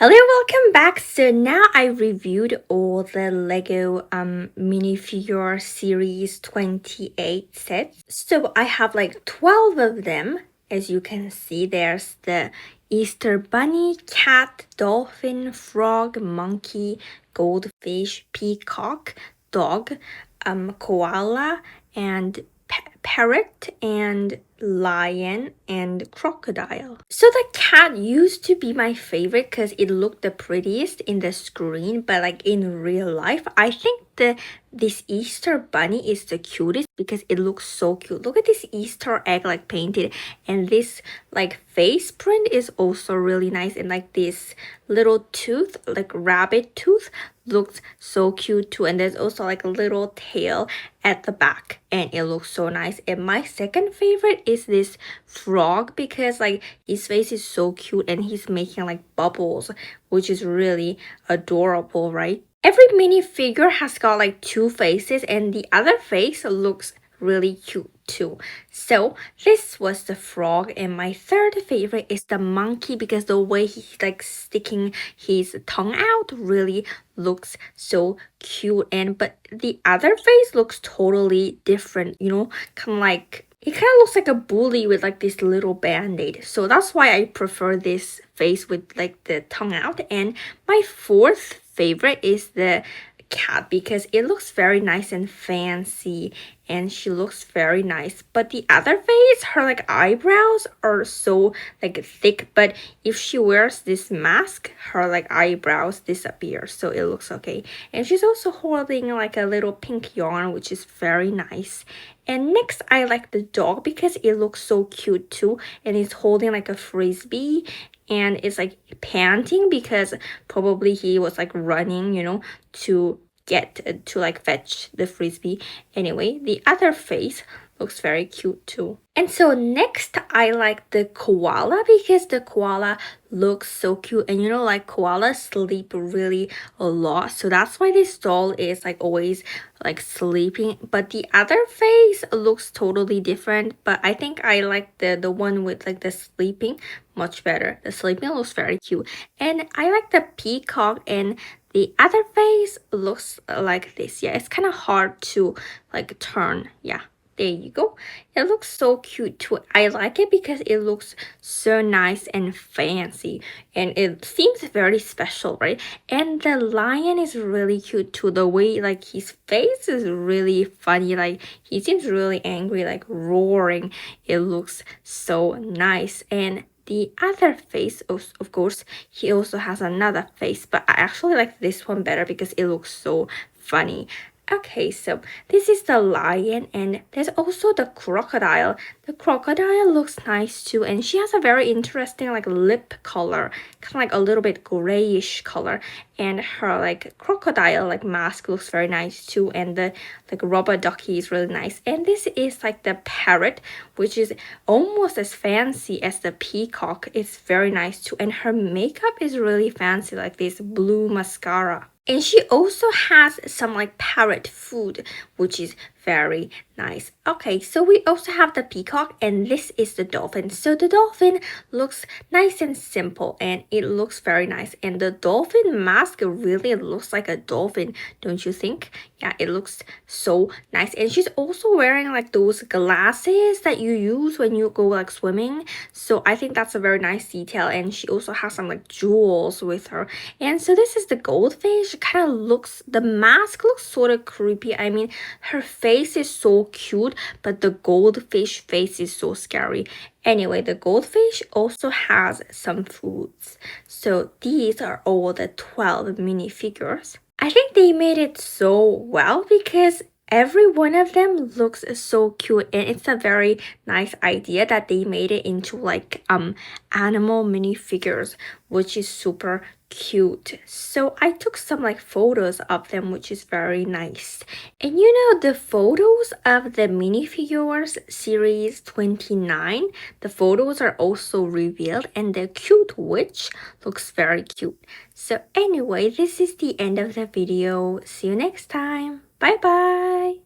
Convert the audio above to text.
Hello, welcome back. So now I reviewed all the Lego minifigure series 28 sets. So I have like 12 of them. As you can see, there's the Easter bunny, cat, dolphin, frog, monkey, goldfish, peacock, dog, koala, and parrot, and lion, and crocodile. So the cat used to be my favorite because it looked the prettiest in the screen, but like in real life, I think this Easter bunny is the cutest because it looks so cute. Look at this Easter egg like painted, and this like face print is also really nice, and like this little tooth, like rabbit tooth, looks so cute too. And there's also like a little tail at the back, and it looks so nice. And my second favorite is this frog because like his face is so cute and he's making like bubbles, which is really adorable, right? Every minifigure has got like two faces, and the other face looks really cute too. So this was the frog, and my third favorite is the monkey because the way he's like sticking his tongue out really looks so cute. And but the other face looks totally different, kind of like it kind of looks like a bully with like this little band-aid. So that's why I prefer this face with like the tongue out. And my fourth favorite is the cat because it looks very nice and fancy, and she looks very nice. But the other face, her like eyebrows are so like thick, but if she wears this mask, her like eyebrows disappear, so it looks okay. And she's also holding like a little pink yarn, which is very nice. And next I like the dog because it looks so cute too, and it's holding like a frisbee, and it's like panting because probably he was like running, to get to like fetch the frisbee. Anyway, the other face looks very cute too. And so next I like the koala because the koala looks so cute, and like koalas sleep really a lot, so that's why this doll is like always like sleeping. But the other face looks totally different, but I think I like the one with like the sleeping much better. The sleeping looks very cute. And I like the peacock, and the other face looks like this. Yeah, it's kind of hard to like turn. Yeah, there you go. It looks so cute too. I like it because it looks so nice and fancy, and it seems very special, right? And the lion is really cute too. The way like his face is really funny, like he seems really angry, like roaring. It looks so nice. And the other face, of course, he also has another face, but I actually like this one better because it looks so funny. Okay, so this is the lion, and there's also the crocodile. The crocodile looks nice too, and she has a very interesting like lip color, kind of like a little bit grayish color. And her like crocodile like mask looks very nice too, and the like rubber ducky is really nice. And this is like the parrot, which is almost as fancy as the peacock. It's very nice too, and her makeup is really fancy, like this blue mascara. And she also has some like parrot food, which is very nice. Okay, so we also have the peacock, and this is the dolphin. So the dolphin looks nice and simple, and it looks very nice. And the dolphin mask really looks like a dolphin, don't you think? Yeah, it looks so nice. And she's also wearing like those glasses that you use when you go like swimming. So I think that's a very nice detail. And she also has some like jewels with her. And so this is the goldfish. It kind of looks, the mask looks sort of creepy. I mean, her face is so cute, but the goldfish face is so scary. Anyway, the goldfish also has some foods. So these are all the 12 minifigures. I think they made it so well because every one of them looks so cute, and it's a very nice idea that they made it into like animal minifigures, which is super cute. So I took some like photos of them, which is very nice. And the photos of the minifigures series 29, the photos are also revealed, and the cute witch looks very cute. So anyway, this is the end of the video. See you next time. Bye bye.